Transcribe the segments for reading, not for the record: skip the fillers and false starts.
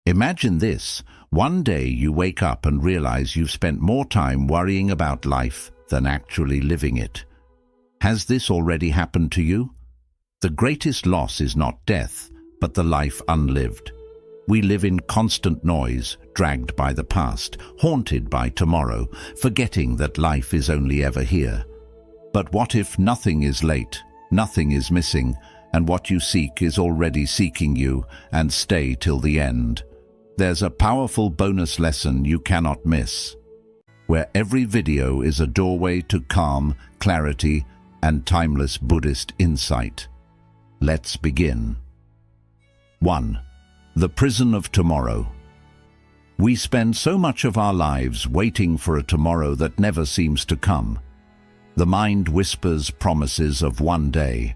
Imagine this. One day you wake up and realize you've spent more time worrying about life than actually living it. Has this already happened to you? The greatest loss is not death, but the life unlived. We live in constant noise, dragged by the past, haunted by tomorrow, forgetting that life is only ever here. But what if nothing is late, nothing is missing, and what you seek is already seeking you, and stay till the end? There's a powerful bonus lesson you cannot miss, where every video is a doorway to calm, clarity, and timeless Buddhist insight. Let's begin. 1. The prison of tomorrow. We spend so much of our lives waiting for a tomorrow that never seems to come. The mind whispers promises of one day.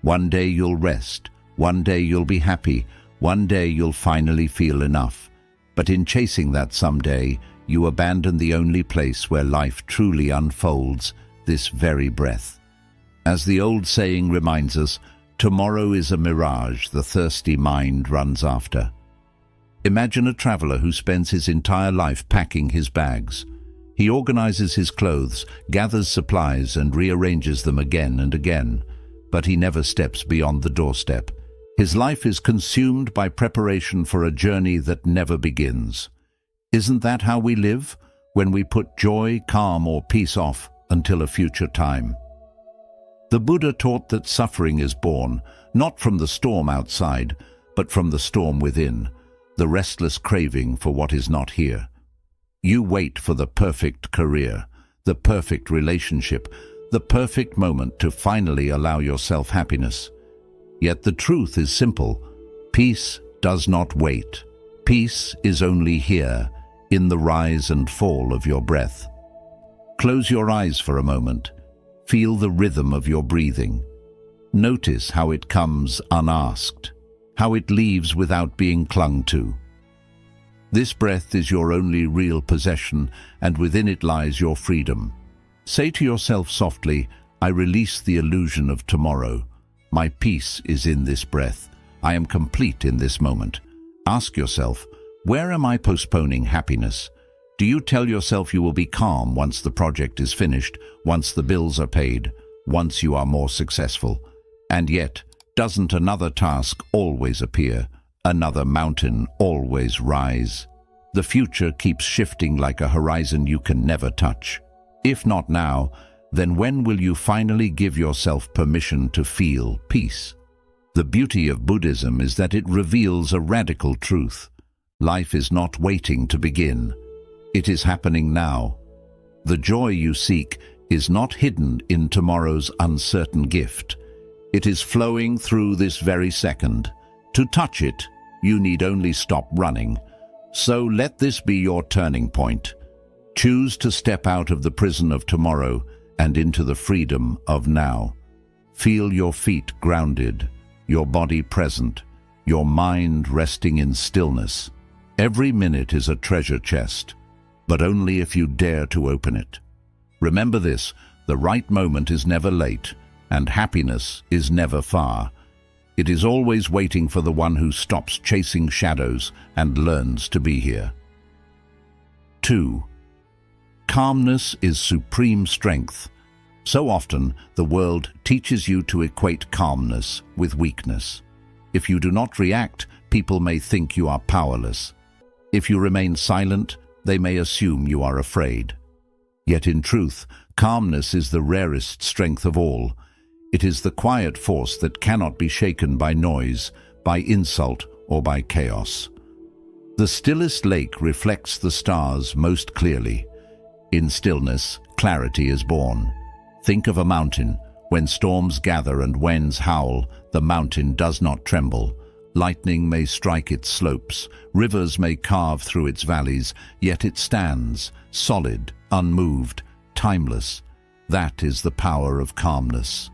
One day you'll rest. One day you'll be happy. One day you'll finally feel enough. But in chasing that someday, you abandon the only place where life truly unfolds, this very breath. As the old saying reminds us, tomorrow is a mirage the thirsty mind runs after. Imagine a traveler who spends his entire life packing his bags. He organizes his clothes, gathers supplies, and rearranges them again and again, but he never steps beyond the doorstep. His life is consumed by preparation for a journey that never begins. Isn't that how we live, when we put joy, calm, or peace off until a future time? The Buddha taught that suffering is born, not from the storm outside, but from the storm within, the restless craving for what is not here. You wait for the perfect career, the perfect relationship, the perfect moment to finally allow yourself happiness. Yet the truth is simple. Peace does not wait. Peace is only here, in the rise and fall of your breath. Close your eyes for a moment. Feel the rhythm of your breathing. Notice how it comes unasked, how it leaves without being clung to. This breath is your only real possession, and within it lies your freedom. Say to yourself softly, I release the illusion of tomorrow. My peace is in this breath. I am complete in this moment. Ask yourself, where am I postponing happiness? Do you tell yourself you will be calm once the project is finished, once the bills are paid, once you are more successful? And yet, doesn't another task always appear? Another mountain always rise? The future keeps shifting like a horizon you can never touch. If not now, then when will you finally give yourself permission to feel peace? The beauty of Buddhism is that it reveals a radical truth. Life is not waiting to begin. It is happening now. The joy you seek is not hidden in tomorrow's uncertain gift. It is flowing through this very second. To touch it, you need only stop running. So let this be your turning point. Choose to step out of the prison of tomorrow and into the freedom of now. Feel your feet grounded, your body present, your mind resting in stillness. Every minute is a treasure chest, but only if you dare to open it. Remember this, the right moment is never late, and happiness is never far. It is always waiting for the one who stops chasing shadows and learns to be here. 2. Calmness is supreme strength. So often, the world teaches you to equate calmness with weakness. If you do not react, people may think you are powerless. If you remain silent, they may assume you are afraid. Yet in truth, calmness is the rarest strength of all. It is the quiet force that cannot be shaken by noise, by insult, or by chaos. The stillest lake reflects the stars most clearly. In stillness, clarity is born. Think of a mountain. When storms gather and winds howl, the mountain does not tremble. Lightning may strike its slopes, rivers may carve through its valleys, yet it stands, solid, unmoved, timeless. That is the power of calmness.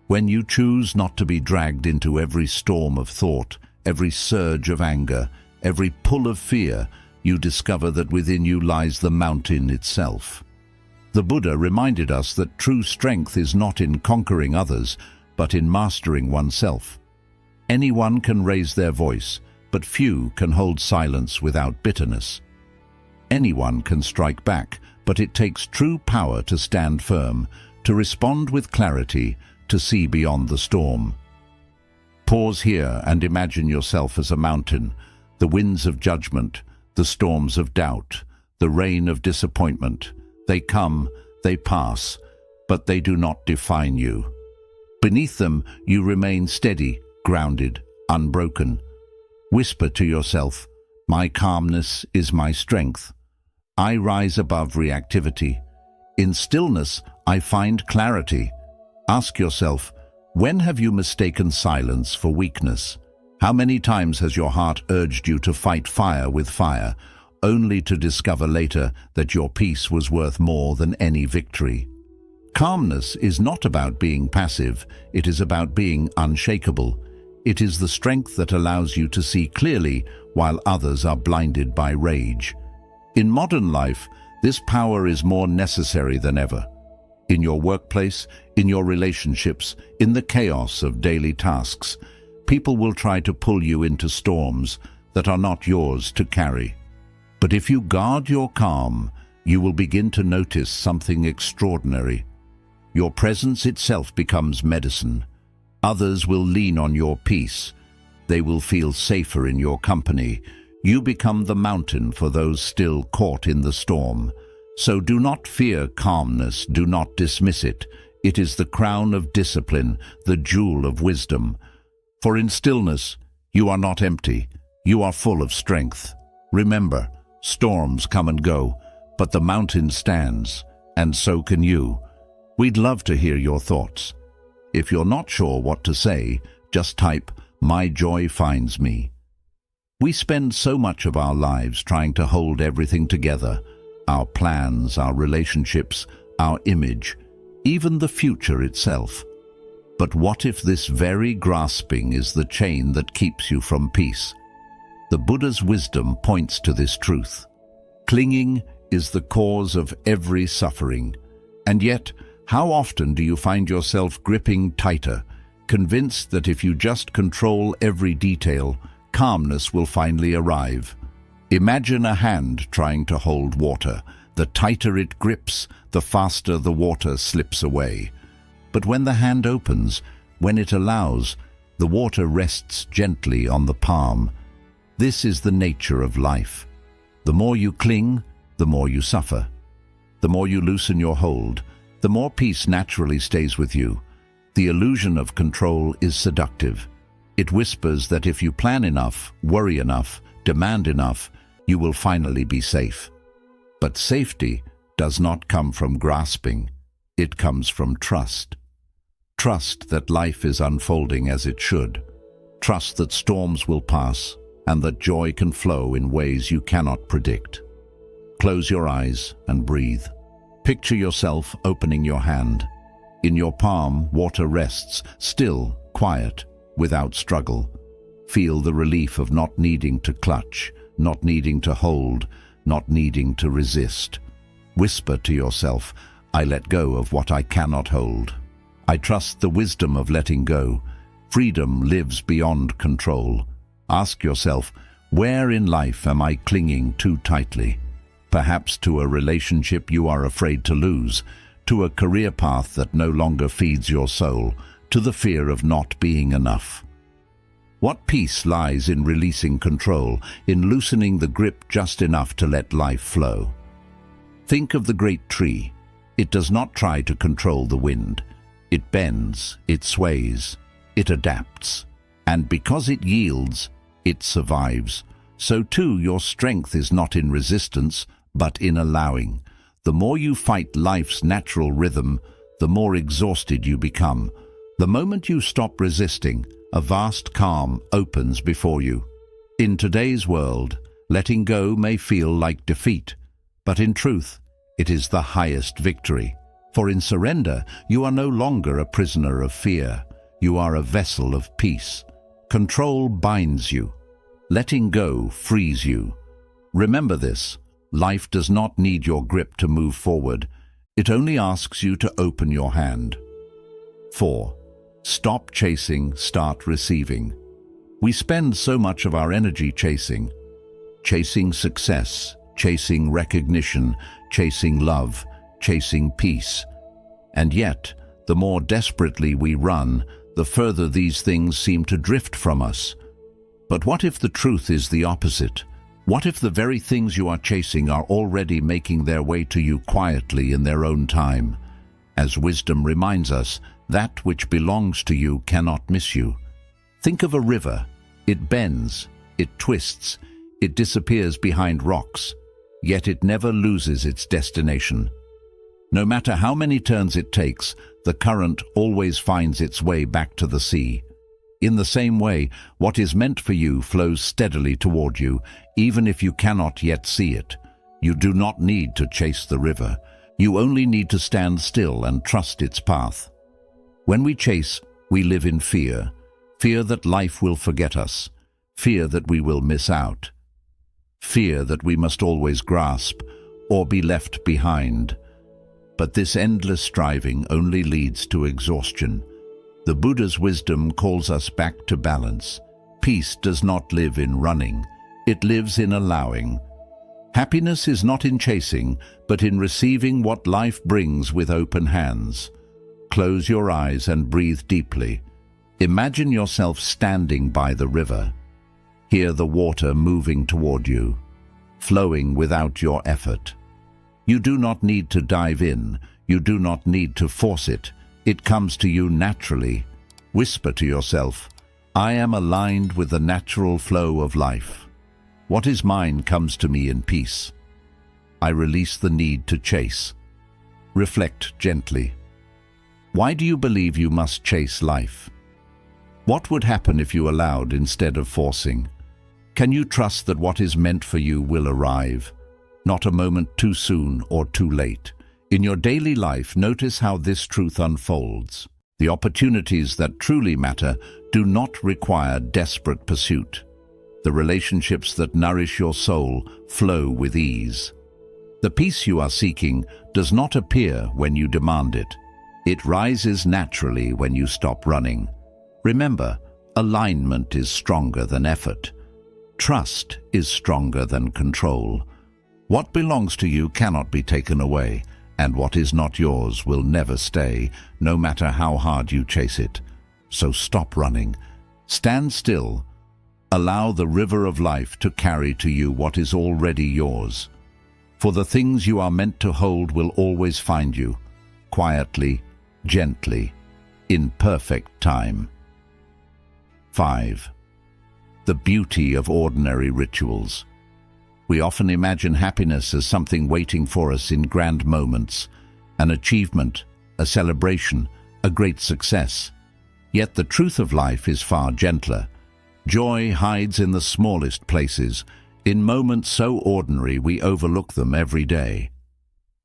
When you choose not to be dragged into every storm of thought, every surge of anger, every pull of fear, you discover that within you lies the mountain itself. The Buddha reminded us that true strength is not in conquering others, but in mastering oneself. Anyone can raise their voice, but few can hold silence without bitterness. Anyone can strike back, but it takes true power to stand firm, to respond with clarity, to see beyond the storm. Pause here and imagine yourself as a mountain, the winds of judgment, the storms of doubt, the rain of disappointment. They come, they pass, but they do not define you. Beneath them, you remain steady, grounded, unbroken. Whisper to yourself, "My calmness is my strength. I rise above reactivity. In stillness, I find clarity." Ask yourself, when have you mistaken silence for weakness? How many times has your heart urged you to fight fire with fire, only to discover later that your peace was worth more than any victory? Calmness is not about being passive, it is about being unshakable. It is the strength that allows you to see clearly while others are blinded by rage. In modern life, this power is more necessary than ever. In your workplace, in your relationships, in the chaos of daily tasks, people will try to pull you into storms that are not yours to carry. But if you guard your calm, you will begin to notice something extraordinary. Your presence itself becomes medicine. Others will lean on your peace. They will feel safer in your company. You become the mountain for those still caught in the storm. So do not fear calmness, do not dismiss it. It is the crown of discipline, the jewel of wisdom. For in stillness, you are not empty, you are full of strength. Remember, storms come and go, but the mountain stands, and so can you. We'd love to hear your thoughts. If you're not sure what to say, just type, "My joy finds me." We spend so much of our lives trying to hold everything together, our plans, our relationships, our image, even the future itself. But what if this very grasping is the chain that keeps you from peace? The Buddha's wisdom points to this truth. Clinging is the cause of every suffering. And yet, how often do you find yourself gripping tighter, convinced that if you just control every detail, calmness will finally arrive? Imagine a hand trying to hold water. The tighter it grips, the faster the water slips away. But when the hand opens, when it allows, the water rests gently on the palm. This is the nature of life. The more you cling, the more you suffer. The more you loosen your hold, the more peace naturally stays with you. The illusion of control is seductive. It whispers that if you plan enough, worry enough, demand enough, you will finally be safe. But safety does not come from grasping. It comes from trust. Trust that life is unfolding as it should. Trust that storms will pass and that joy can flow in ways you cannot predict. Close your eyes and breathe. Picture yourself opening your hand. In your palm, water rests, still, quiet, without struggle. Feel the relief of not needing to clutch, not needing to hold, not needing to resist. Whisper to yourself, "I let go of what I cannot hold. I trust the wisdom of letting go. Freedom lives beyond control." Ask yourself, where in life am I clinging too tightly? Perhaps to a relationship you are afraid to lose, to a career path that no longer feeds your soul, to the fear of not being enough. What peace lies in releasing control, in loosening the grip just enough to let life flow? Think of the great tree. It does not try to control the wind. It bends, it sways, it adapts. And because it yields, it survives. So too, your strength is not in resistance, but in allowing. The more you fight life's natural rhythm, the more exhausted you become. The moment you stop resisting, a vast calm opens before you. In today's world, letting go may feel like defeat, but in truth, it is the highest victory. For in surrender, you are no longer a prisoner of fear. You are a vessel of peace. Control binds you. Letting go frees you. Remember this, life does not need your grip to move forward. It only asks you to open your hand. 4. Stop chasing, start receiving. We spend so much of our energy chasing success, chasing recognition, chasing love, chasing peace. And yet, the more desperately we run, the further these things seem to drift from us. But what if the truth is the opposite? What if the very things you are chasing are already making their way to you quietly in their own time? As wisdom reminds us, that which belongs to you cannot miss you. Think of a river. It bends, it twists, it disappears behind rocks, yet it never loses its destination. No matter how many turns it takes, the current always finds its way back to the sea. In the same way, what is meant for you flows steadily toward you, even if you cannot yet see it. You do not need to chase the river. You only need to stand still and trust its path. When we chase, we live in fear. Fear that life will forget us. Fear that we will miss out. Fear that we must always grasp or be left behind. But this endless striving only leads to exhaustion. The Buddha's wisdom calls us back to balance. Peace does not live in running. It lives in allowing. Happiness is not in chasing, but in receiving what life brings with open hands. Close your eyes and breathe deeply. Imagine yourself standing by the river. Hear the water moving toward you, flowing without your effort. You do not need to dive in. You do not need to force it. It comes to you naturally. Whisper to yourself, I am aligned with the natural flow of life. What is mine comes to me in peace. I release the need to chase. Reflect gently. Why do you believe you must chase life? What would happen if you allowed instead of forcing? Can you trust that what is meant for you will arrive? Not a moment too soon or too late. In your daily life, notice how this truth unfolds. The opportunities that truly matter do not require desperate pursuit. The relationships that nourish your soul flow with ease. The peace you are seeking does not appear when you demand it. It rises naturally when you stop running. Remember, alignment is stronger than effort. Trust is stronger than control. What belongs to you cannot be taken away, and what is not yours will never stay, no matter how hard you chase it. So stop running. Stand still. Allow the river of life to carry to you what is already yours. For the things you are meant to hold will always find you, quietly, gently, in perfect time. 5. The beauty of ordinary rituals. We often imagine happiness as something waiting for us in grand moments, an achievement, a celebration, a great success. Yet the truth of life is far gentler. Joy hides in the smallest places, in moments so ordinary we overlook them every day.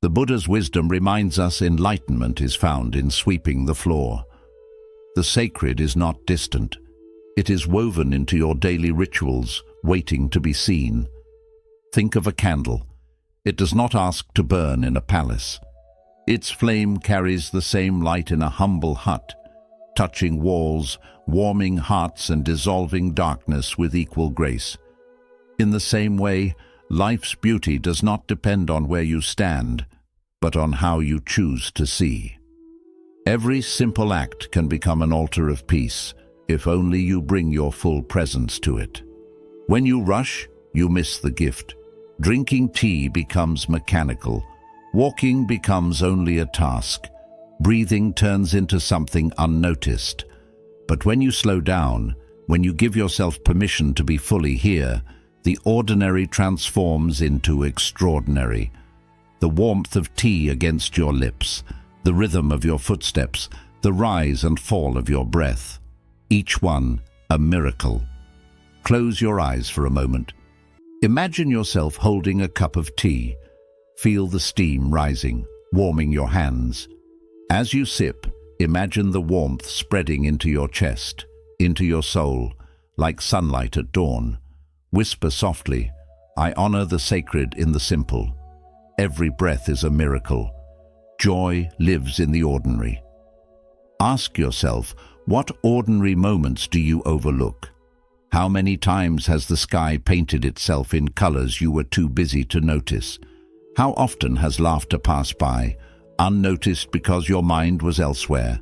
The Buddha's wisdom reminds us enlightenment is found in sweeping the floor. The sacred is not distant. It is woven into your daily rituals, waiting to be seen. Think of a candle. It does not ask to burn in a palace. Its flame carries the same light in a humble hut, touching walls, warming hearts and dissolving darkness with equal grace. In the same way, life's beauty does not depend on where you stand, but on how you choose to see. Every simple act can become an altar of peace, if only you bring your full presence to it. When you rush, you miss the gift. Drinking tea becomes mechanical. Walking becomes only a task. Breathing turns into something unnoticed. But when you slow down, when you give yourself permission to be fully here, the ordinary transforms into extraordinary. The warmth of tea against your lips, the rhythm of your footsteps, the rise and fall of your breath. Each one a miracle. Close your eyes for a moment. Imagine yourself holding a cup of tea. Feel the steam rising, warming your hands. As you sip, imagine the warmth spreading into your chest, into your soul, like sunlight at dawn. Whisper softly, I honor the sacred in the simple. Every breath is a miracle. Joy lives in the ordinary. Ask yourself, what ordinary moments do you overlook? How many times has the sky painted itself in colors you were too busy to notice? How often has laughter passed by, unnoticed because your mind was elsewhere?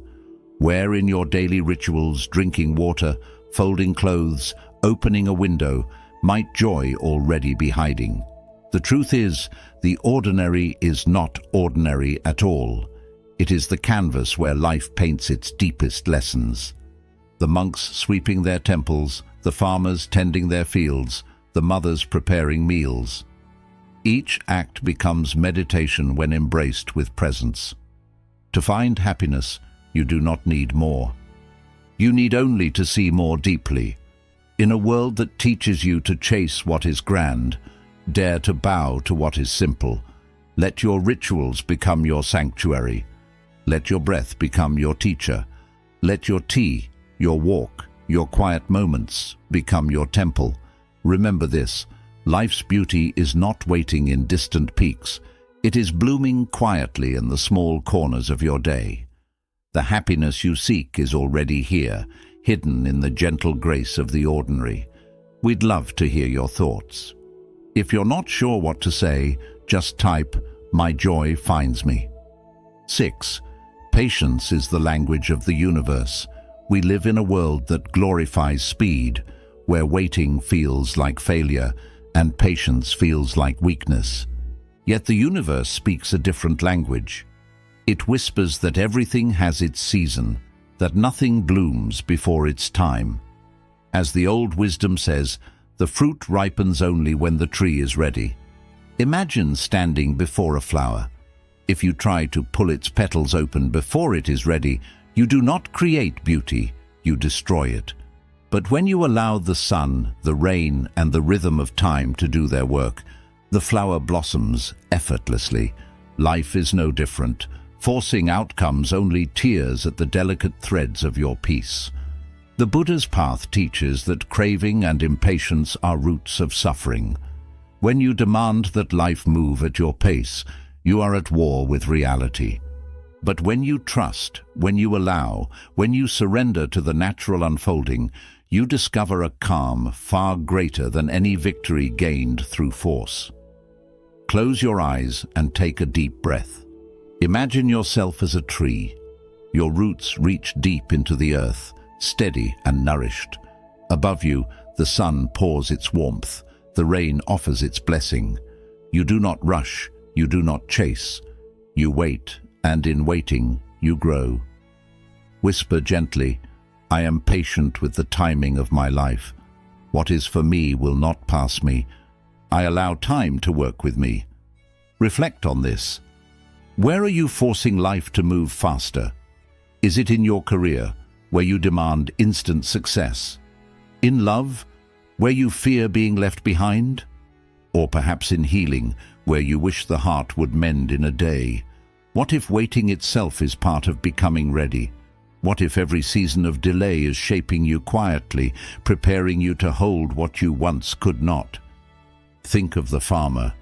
Where in your daily rituals, drinking water, folding clothes, opening a window, might joy already be hiding? The truth is, the ordinary is not ordinary at all. It is the canvas where life paints its deepest lessons. The monks sweeping their temples, the farmers tending their fields, the mothers preparing meals. Each act becomes meditation when embraced with presence. To find happiness, you do not need more. You need only to see more deeply. In a world that teaches you to chase what is grand, dare to bow to what is simple. Let your rituals become your sanctuary. Let your breath become your teacher. Let your tea, your walk, your quiet moments become your temple. Remember this, life's beauty is not waiting in distant peaks. It is blooming quietly in the small corners of your day. The happiness you seek is already here, hidden in the gentle grace of the ordinary. We'd love to hear your thoughts. If you're not sure what to say, just type, "My joy finds me." 6. Patience is the language of the universe. We live in a world that glorifies speed, where waiting feels like failure and patience feels like weakness. Yet the universe speaks a different language. It whispers that everything has its season, that nothing blooms before its time. As the old wisdom says, the fruit ripens only when the tree is ready. Imagine standing before a flower. If you try to pull its petals open before it is ready, you do not create beauty, you destroy it. But when you allow the sun, the rain, and the rhythm of time to do their work, the flower blossoms effortlessly. Life is no different. Forcing outcomes only tears at the delicate threads of your peace. The Buddha's path teaches that craving and impatience are roots of suffering. When you demand that life move at your pace, you are at war with reality. But when you trust, when you allow, when you surrender to the natural unfolding, you discover a calm far greater than any victory gained through force. Close your eyes and take a deep breath. Imagine yourself as a tree. Your roots reach deep into the earth, steady and nourished. Above you, the sun pours its warmth, the rain offers its blessing. You do not rush, you do not chase. You wait, and in waiting, you grow. Whisper gently, "I am patient with the timing of my life. What is for me will not pass me. I allow time to work with me." Reflect on this. Where are you forcing life to move faster? Is it in your career, where you demand instant success? In love, where you fear being left behind? Or perhaps in healing, where you wish the heart would mend in a day? What if waiting itself is part of becoming ready? What if every season of delay is shaping you quietly, preparing you to hold what you once could not? Think of the farmer.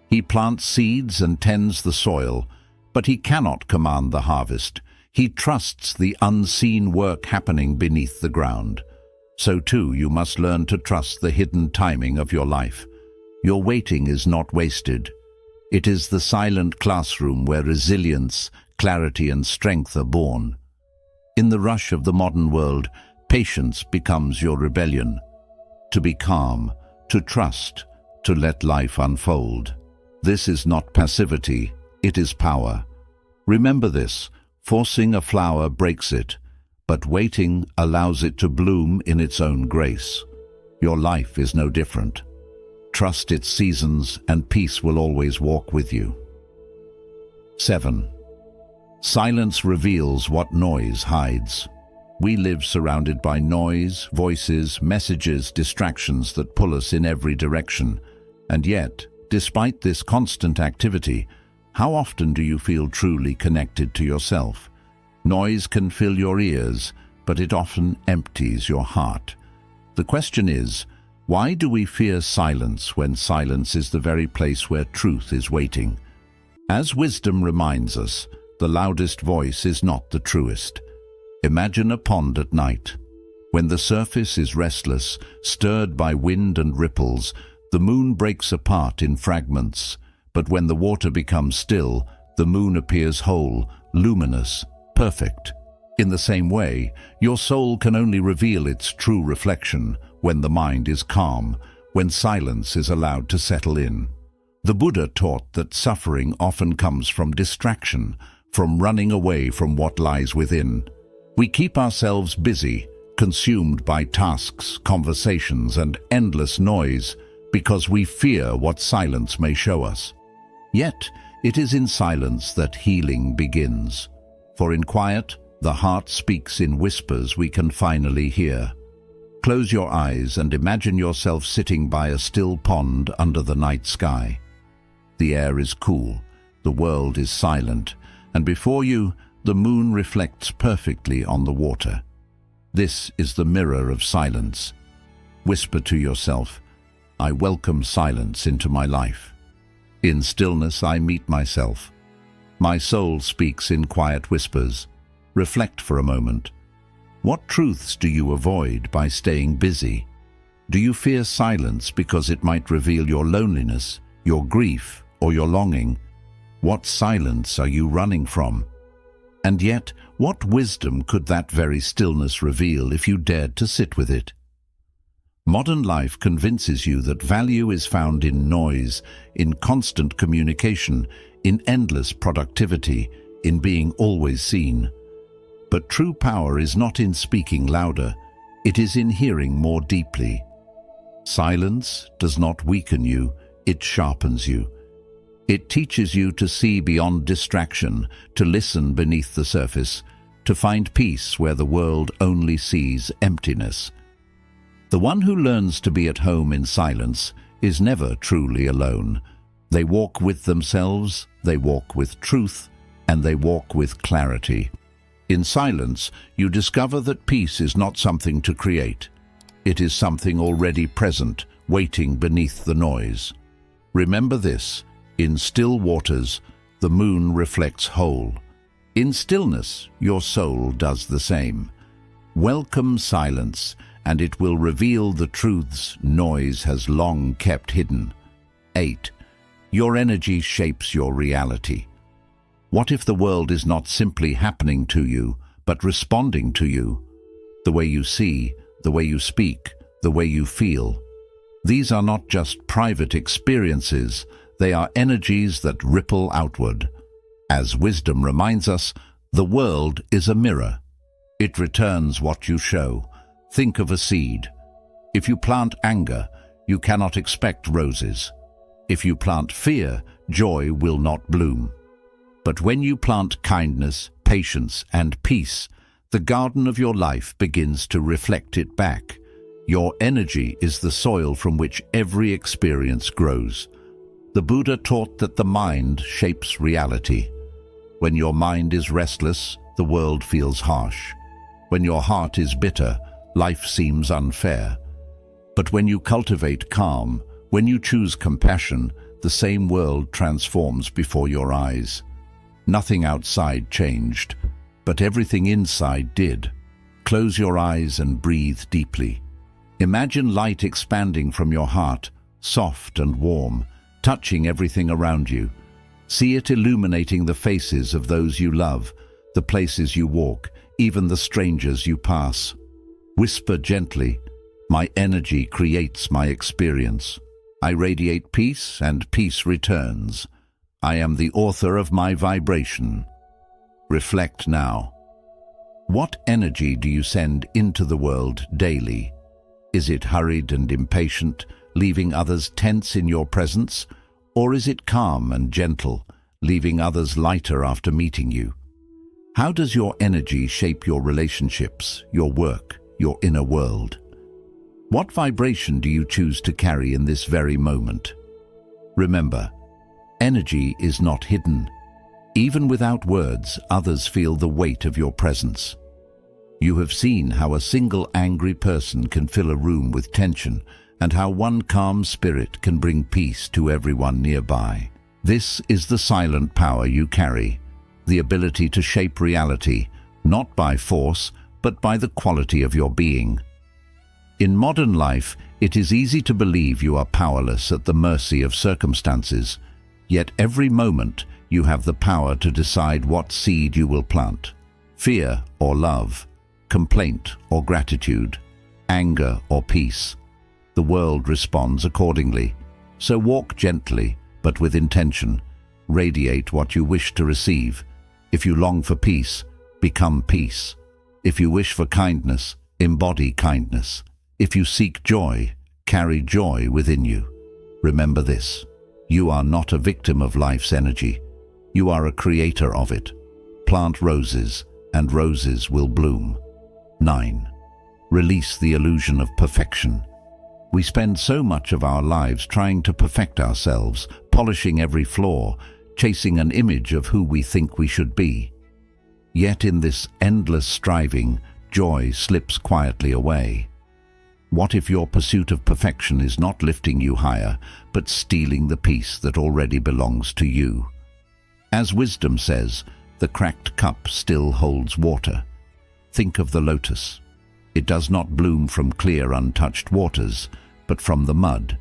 He plants seeds and tends the soil, but he cannot command the harvest. He trusts the unseen work happening beneath the ground. So too, you must learn to trust the hidden timing of your life. Your waiting is not wasted. It is the silent classroom where resilience, clarity, and strength are born. In the rush of the modern world, patience becomes your rebellion. To be calm, to trust, to let life unfold. This is not passivity, it is power. Remember this, forcing a flower breaks it, but waiting allows it to bloom in its own grace. Your life is no different. Trust its seasons, and peace will always walk with you. 7. Silence reveals what noise hides. We live surrounded by noise, voices, messages, distractions that pull us in every direction. And yet, despite this constant activity, how often do you feel truly connected to yourself? Noise can fill your ears, but it often empties your heart. The question is, why do we fear silence when silence is the very place where truth is waiting? As wisdom reminds us, the loudest voice is not the truest. Imagine a pond at night. When the surface is restless, stirred by wind and ripples, the moon breaks apart in fragments. But when the water becomes still, the moon appears whole, luminous, perfect. In the same way, your soul can only reveal its true reflection when the mind is calm, when silence is allowed to settle in. The Buddha taught that suffering often comes from distraction, from running away from what lies within. We keep ourselves busy, consumed by tasks, conversations, and endless noise, because we fear what silence may show us. Yet, it is in silence that healing begins. For in quiet, the heart speaks in whispers we can finally hear. Close your eyes and imagine yourself sitting by a still pond under the night sky. The air is cool, the world is silent, and before you, the moon reflects perfectly on the water. This is the mirror of silence. Whisper to yourself, "I welcome silence into my life. In stillness I meet myself. My soul speaks in quiet whispers." Reflect for a moment. What truths do you avoid by staying busy? Do you fear silence because it might reveal your loneliness, your grief, or your longing? What silence are you running from? And yet, what wisdom could that very stillness reveal if you dared to sit with it? Modern life convinces you that value is found in noise, in constant communication, in endless productivity, in being always seen. But true power is not in speaking louder, it is in hearing more deeply. Silence does not weaken you, it sharpens you. It teaches you to see beyond distraction, to listen beneath the surface, to find peace where the world only sees emptiness. The one who learns to be at home in silence is never truly alone. They walk with themselves, they walk with truth, and they walk with clarity. In silence, you discover that peace is not something to create. It is something already present, waiting beneath the noise. Remember this, in still waters, the moon reflects whole. In stillness, your soul does the same. Welcome silence, and it will reveal the truths noise has long kept hidden. 8. Your energy shapes your reality. What if the world is not simply happening to you, but responding to you? The way you see, the way you speak, the way you feel. These are not just private experiences, they are energies that ripple outward. As wisdom reminds us, the world is a mirror. It returns what you show. Think of a seed. If you plant anger, you cannot expect roses. If you plant fear, joy will not bloom. But when you plant kindness, patience, and peace, the garden of your life begins to reflect it back. Your energy is the soil from which every experience grows. The Buddha taught that the mind shapes reality. When your mind is restless, the world feels harsh. When your heart is bitter, life seems unfair. But when you cultivate calm, when you choose compassion, the same world transforms before your eyes. Nothing outside changed, but everything inside did. Close your eyes and breathe deeply. Imagine light expanding from your heart, soft and warm, touching everything around you. See it illuminating the faces of those you love, the places you walk, even the strangers you pass. Whisper gently, "My energy creates my experience. I radiate peace and peace returns. I am the author of my vibration." Reflect now. What energy do you send into the world daily? Is it hurried and impatient, leaving others tense in your presence? Or is it calm and gentle, leaving others lighter after meeting you? How does your energy shape your relationships, your work, your inner world? What vibration do you choose to carry in this very moment? Remember, energy is not hidden. Even without words, others feel the weight of your presence. You have seen how a single angry person can fill a room with tension, and how one calm spirit can bring peace to everyone nearby. This is the silent power you carry, the ability to shape reality, not by force, but by the quality of your being. In modern life, it is easy to believe you are powerless at the mercy of circumstances, yet every moment you have the power to decide what seed you will plant. Fear or love, complaint or gratitude, anger or peace. The world responds accordingly. So walk gently, but with intention. Radiate what you wish to receive. If you long for peace, become peace. If you wish for kindness, embody kindness. If you seek joy, carry joy within you. Remember this: you are not a victim of life's energy. You are a creator of it. Plant roses, and roses will bloom. 9. Release the illusion of perfection. We spend so much of our lives trying to perfect ourselves, polishing every flaw, chasing an image of who we think we should be. Yet in this endless striving, joy slips quietly away. What if your pursuit of perfection is not lifting you higher, but stealing the peace that already belongs to you? As wisdom says, the cracked cup still holds water. Think of the lotus. It does not bloom from clear, untouched waters, but from the mud.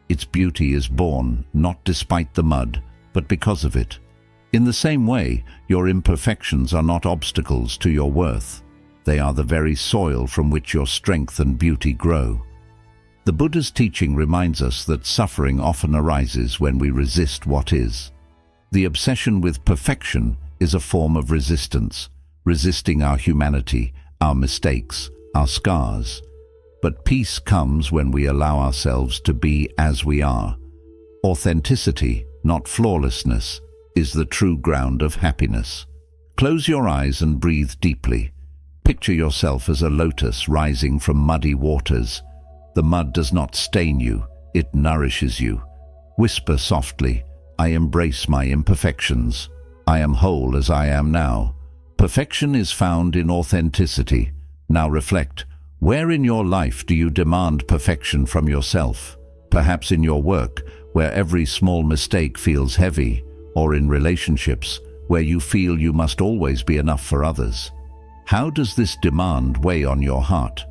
Its beauty is born not despite the mud, but because of it. In the same way, your imperfections are not obstacles to your worth. They are the very soil from which your strength and beauty grow. The Buddha's teaching reminds us that suffering often arises when we resist what is. The obsession with perfection is a form of resistance, resisting our humanity, our mistakes, our scars. But peace comes when we allow ourselves to be as we are. Authenticity, not flawlessness, is the true ground of happiness. Close your eyes and breathe deeply. Picture yourself as a lotus rising from muddy waters. The mud does not stain you, it nourishes you. Whisper softly, "I embrace my imperfections. I am whole as I am now." Perfection is found in authenticity. Now reflect, where in your life do you demand perfection from yourself? Perhaps in your work, where every small mistake feels heavy, or in relationships, where you feel you must always be enough for others. How does this demand weigh on your heart?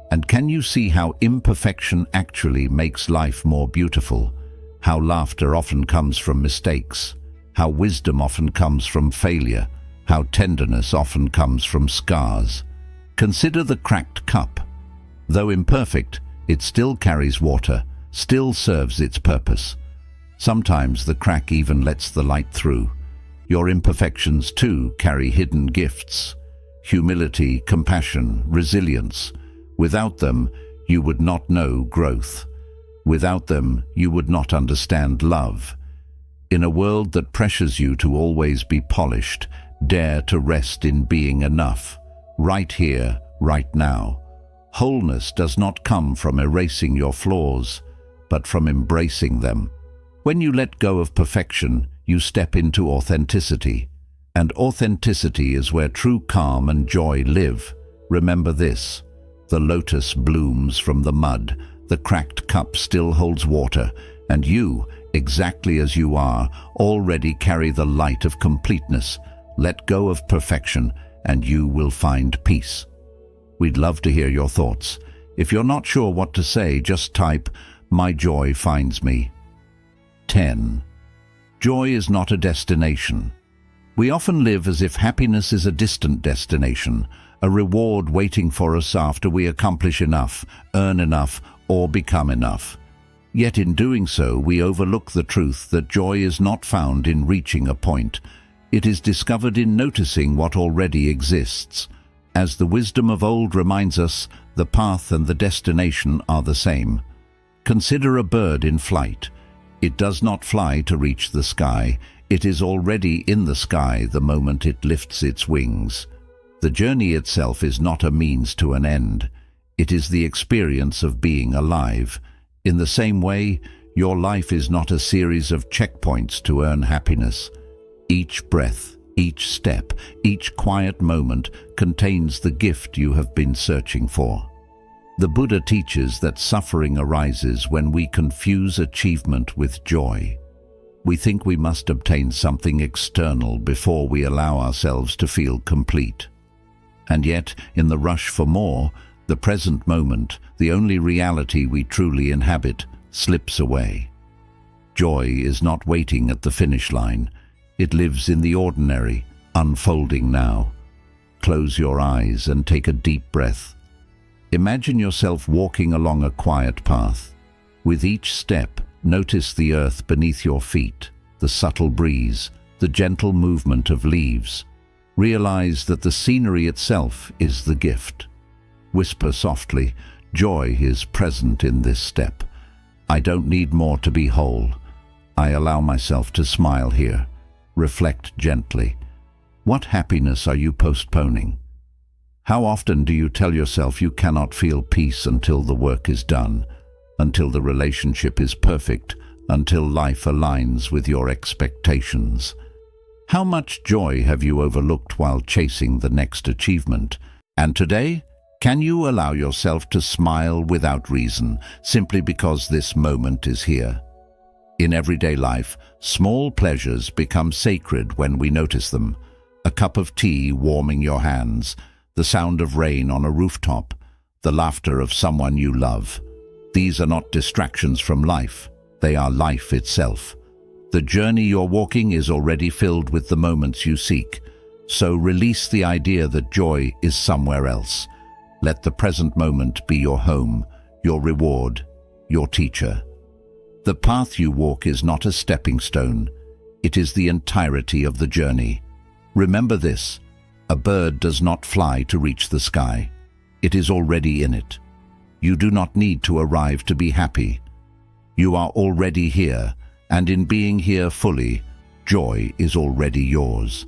And can you see how imperfection actually makes life more beautiful? How laughter often comes from mistakes, how wisdom often comes from failure, how tenderness often comes from scars. Consider the cracked cup. Though imperfect, it still carries water, still serves its purpose. Sometimes the crack even lets the light through. Your imperfections too carry hidden gifts: humility, compassion, resilience. Without them, you would not know growth. Without them, you would not understand love. In a world that pressures you to always be polished, dare to rest in being enough, right here, right now. Wholeness does not come from erasing your flaws, but from embracing them. When you let go of perfection, you step into authenticity. And authenticity is where true calm and joy live. Remember this: the lotus blooms from the mud, the cracked cup still holds water, and you, exactly as you are, already carry the light of completeness. Let go of perfection, and you will find peace. We'd love to hear your thoughts. If you're not sure what to say, just type, "My joy finds me." 10. Joy is not a destination. We often live as if happiness is a distant destination, a reward waiting for us after we accomplish enough, earn enough, or become enough. Yet in doing so, we overlook the truth that joy is not found in reaching a point. It is discovered in noticing what already exists. As the wisdom of old reminds us, the path and the destination are the same. Consider a bird in flight. It does not fly to reach the sky. It is already in the sky the moment it lifts its wings. The journey itself is not a means to an end. It is the experience of being alive. In the same way, your life is not a series of checkpoints to earn happiness. Each breath, each step, each quiet moment contains the gift you have been searching for. The Buddha teaches that suffering arises when we confuse achievement with joy. We think we must obtain something external before we allow ourselves to feel complete. And yet, in the rush for more, the present moment, the only reality we truly inhabit, slips away. Joy is not waiting at the finish line. It lives in the ordinary, unfolding now. Close your eyes and take a deep breath. Imagine yourself walking along a quiet path. With each step, notice the earth beneath your feet, the subtle breeze, the gentle movement of leaves. Realize that the scenery itself is the gift. Whisper softly, joy is present in this step. I don't need more to be whole. I allow myself to smile here. Reflect gently. What happiness are you postponing? How often do you tell yourself you cannot feel peace until the work is done, until the relationship is perfect, until life aligns with your expectations? How much joy have you overlooked while chasing the next achievement? And today, can you allow yourself to smile without reason, simply because this moment is here? In everyday life, small pleasures become sacred when we notice them. A cup of tea warming your hands, the sound of rain on a rooftop, the laughter of someone you love. These are not distractions from life. They are life itself. The journey you're walking is already filled with the moments you seek. So release the idea that joy is somewhere else. Let the present moment be your home, your reward, your teacher. The path you walk is not a stepping stone. It is the entirety of the journey. Remember this: a bird does not fly to reach the sky. It is already in it. You do not need to arrive to be happy. You are already here, and in being here fully, joy is already yours.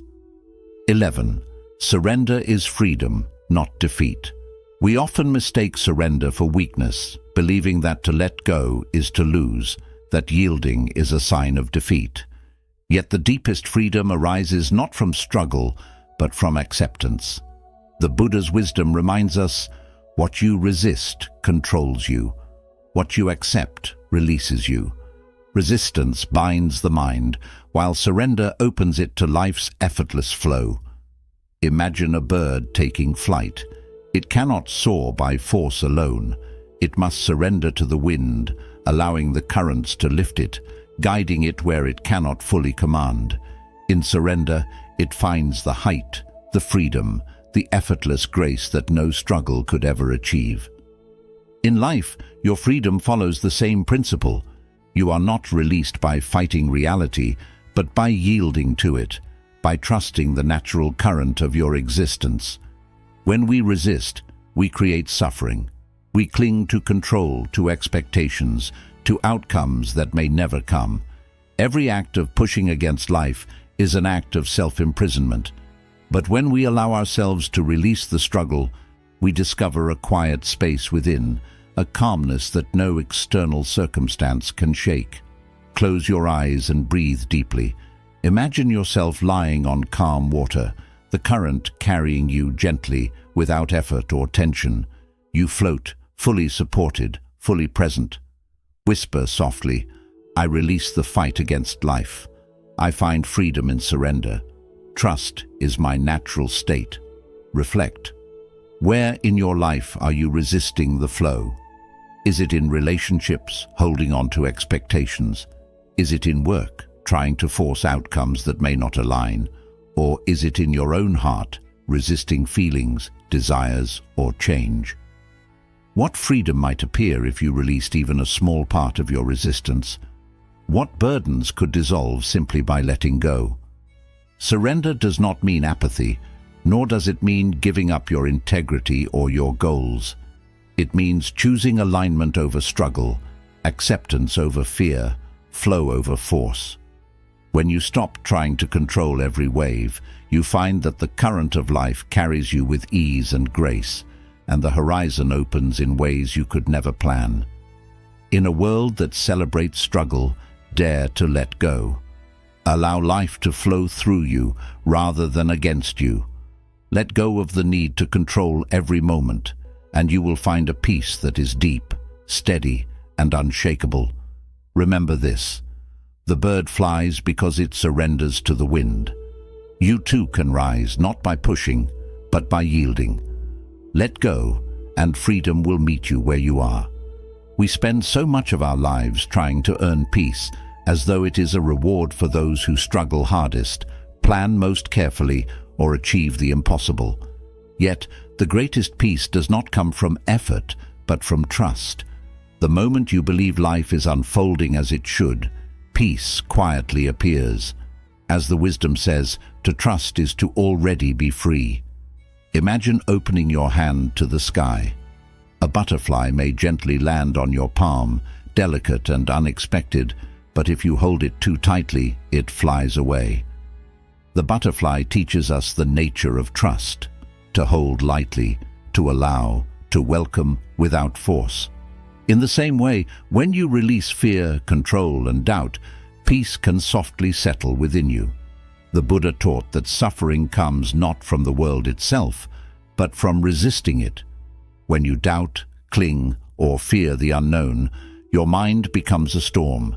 11. Surrender is freedom, not defeat. We often mistake surrender for weakness, believing that to let go is to lose, that yielding is a sign of defeat. Yet the deepest freedom arises not from struggle, but from acceptance. The Buddha's wisdom reminds us, what you resist controls you. What you accept releases you. Resistance binds the mind, while surrender opens it to life's effortless flow. Imagine a bird taking flight. It cannot soar by force alone. It must surrender to the wind, allowing the currents to lift it, guiding it where it cannot fully command. In surrender, it finds the height, the freedom, the effortless grace that no struggle could ever achieve. In life, your freedom follows the same principle. You are not released by fighting reality, but by yielding to it, by trusting the natural current of your existence. When we resist, we create suffering. We cling to control, to expectations, to outcomes that may never come. Every act of pushing against life is an act of self-imprisonment. But when we allow ourselves to release the struggle, we discover a quiet space within, a calmness that no external circumstance can shake. Close your eyes and breathe deeply. Imagine yourself lying on calm water, the current carrying you gently, without effort or tension. You float, fully supported, fully present. Whisper softly, I release the fight against life. I find freedom in surrender. Trust is my natural state. Reflect. Where in your life are you resisting the flow? Is it in relationships, holding on to expectations? Is it in work, trying to force outcomes that may not align? Or is it in your own heart, resisting feelings, desires, or change? What freedom might appear if you released even a small part of your resistance? What burdens could dissolve simply by letting go? Surrender does not mean apathy, nor does it mean giving up your integrity or your goals. It means choosing alignment over struggle, acceptance over fear, flow over force. When you stop trying to control every wave, you find that the current of life carries you with ease and grace, and the horizon opens in ways you could never plan. In a world that celebrates struggle, dare to let go. Allow life to flow through you rather than against you. Let go of the need to control every moment, and you will find a peace that is deep, steady, and unshakable. Remember this: the bird flies because it surrenders to the wind. You too can rise, not by pushing, but by yielding. Let go, and freedom will meet you where you are. We spend so much of our lives trying to earn peace, as though it is a reward for those who struggle hardest, plan most carefully, or achieve the impossible. Yet, the greatest peace does not come from effort, but from trust. The moment you believe life is unfolding as it should, peace quietly appears. As the wisdom says, to trust is to already be free. Imagine opening your hand to the sky. A butterfly may gently land on your palm, delicate and unexpected, but if you hold it too tightly, it flies away. The butterfly teaches us the nature of trust, to hold lightly, to allow, to welcome without force. In the same way, when you release fear, control, and doubt, peace can softly settle within you. The Buddha taught that suffering comes not from the world itself, but from resisting it. When you doubt, cling, or fear the unknown, your mind becomes a storm.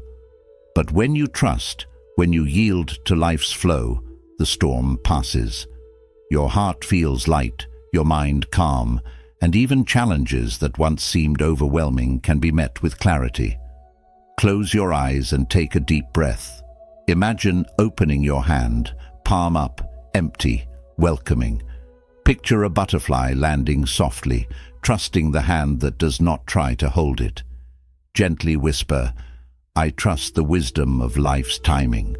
But when you trust, when you yield to life's flow, the storm passes. Your heart feels light, your mind calm, and even challenges that once seemed overwhelming can be met with clarity. Close your eyes and take a deep breath. Imagine opening your hand, palm up, empty, welcoming. Picture a butterfly landing softly, trusting the hand that does not try to hold it. Gently whisper, "I trust the wisdom of life's timing.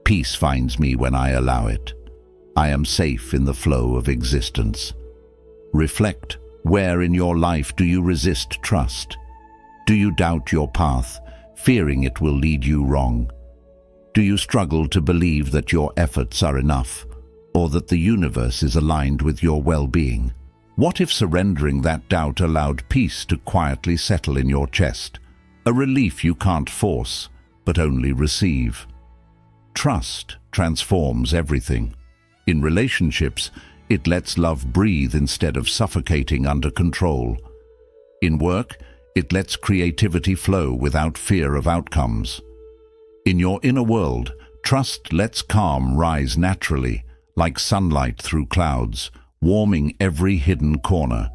Peace finds me when I allow it. I am safe in the flow of existence." Reflect, where in your life do you resist trust? Do you doubt your path, fearing it will lead you wrong? Do you struggle to believe that your efforts are enough, or that the universe is aligned with your well-being? What if surrendering that doubt allowed peace to quietly settle in your chest? A relief you can't force, but only receive. Trust transforms everything. In relationships, it lets love breathe instead of suffocating under control. In work, it lets creativity flow without fear of outcomes. In your inner world, trust lets calm rise naturally, like sunlight through clouds, warming every hidden corner.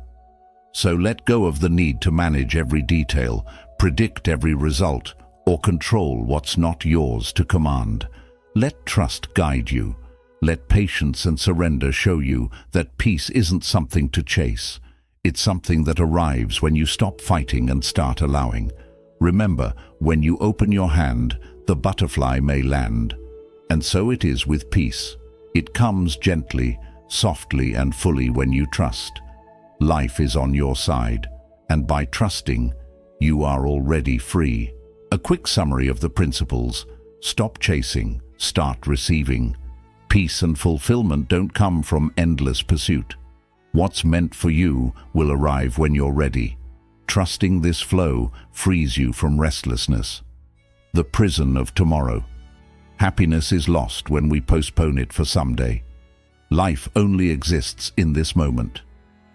So let go of the need to manage every detail, predict every result, or control what's not yours to command. Let trust guide you. Let patience and surrender show you that peace isn't something to chase. It's something that arrives when you stop fighting and start allowing. Remember, when you open your hand, the butterfly may land. And so it is with peace. It comes gently, softly, and fully when you trust. Life is on your side, and by trusting, you are already free. A quick summary of the principles: stop chasing, start receiving. Peace and fulfillment don't come from endless pursuit. What's meant for you will arrive when you're ready. Trusting this flow frees you from restlessness. The prison of tomorrow. Happiness is lost when we postpone it for someday. Life only exists in this moment.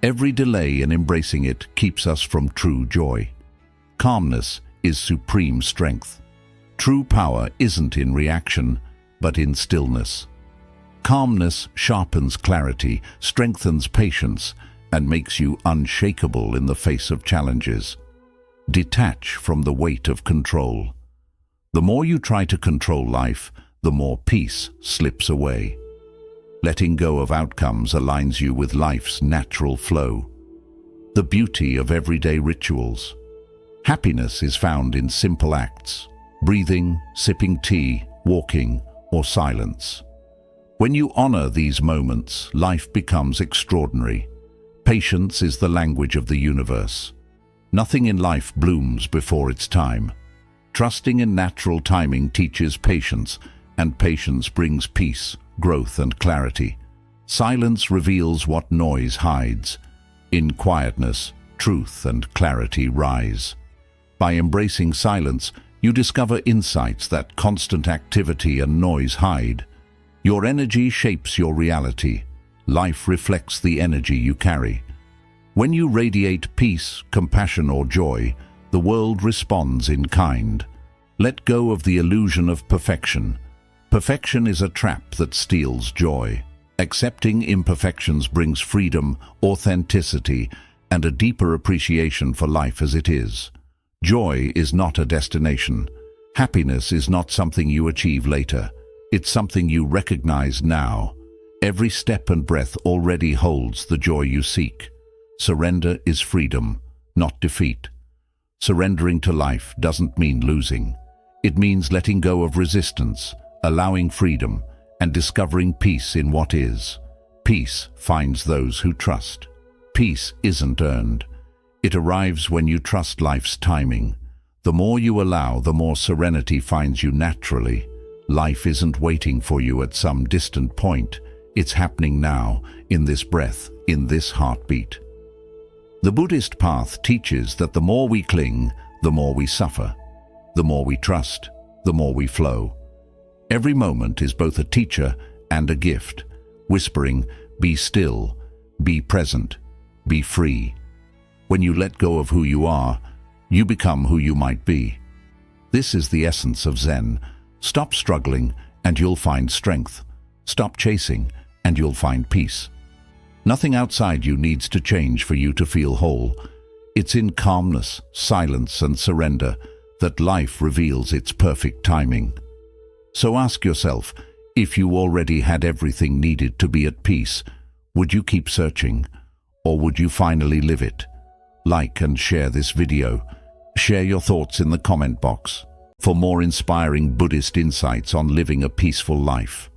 Every delay in embracing it keeps us from true joy. Calmness is supreme strength. True power isn't in reaction, but in stillness. Calmness sharpens clarity, strengthens patience, and makes you unshakable in the face of challenges. Detach from the weight of control. The more you try to control life, the more peace slips away. Letting go of outcomes aligns you with life's natural flow. The beauty of everyday rituals. Happiness is found in simple acts: breathing, sipping tea, walking, or silence. When you honor these moments, life becomes extraordinary. Patience is the language of the universe. Nothing in life blooms before its time. Trusting in natural timing teaches patience, and patience brings peace, growth, and clarity. Silence reveals what noise hides. In quietness, truth and clarity rise. By embracing silence, you discover insights that constant activity and noise hide. Your energy shapes your reality. Life reflects the energy you carry. When you radiate peace, compassion, or joy, the world responds in kind. Let go of the illusion of perfection. Perfection is a trap that steals joy. Accepting imperfections brings freedom, authenticity, and a deeper appreciation for life as it is. Joy is not a destination. Happiness is not something you achieve later. It's something you recognize now. Every step and breath already holds the joy you seek. Surrender is freedom, not defeat. Surrendering to life doesn't mean losing. It means letting go of resistance, allowing freedom, and discovering peace in what is. Peace finds those who trust. Peace isn't earned. It arrives when you trust life's timing. The more you allow, the more serenity finds you naturally. Life isn't waiting for you at some distant point. It's happening now, in this breath, in this heartbeat. The Buddhist path teaches that the more we cling, the more we suffer. The more we trust, the more we flow. Every moment is both a teacher and a gift, whispering, "Be still, be present, be free." When you let go of who you are, you become who you might be. This is the essence of Zen. Stop struggling and you'll find strength. Stop chasing and you'll find peace. Nothing outside you needs to change for you to feel whole. It's in calmness, silence, and surrender that life reveals its perfect timing. So ask yourself, if you already had everything needed to be at peace, would you keep searching, or would you finally live it? Like and share this video. Share your thoughts in the comment box for more inspiring Buddhist insights on living a peaceful life.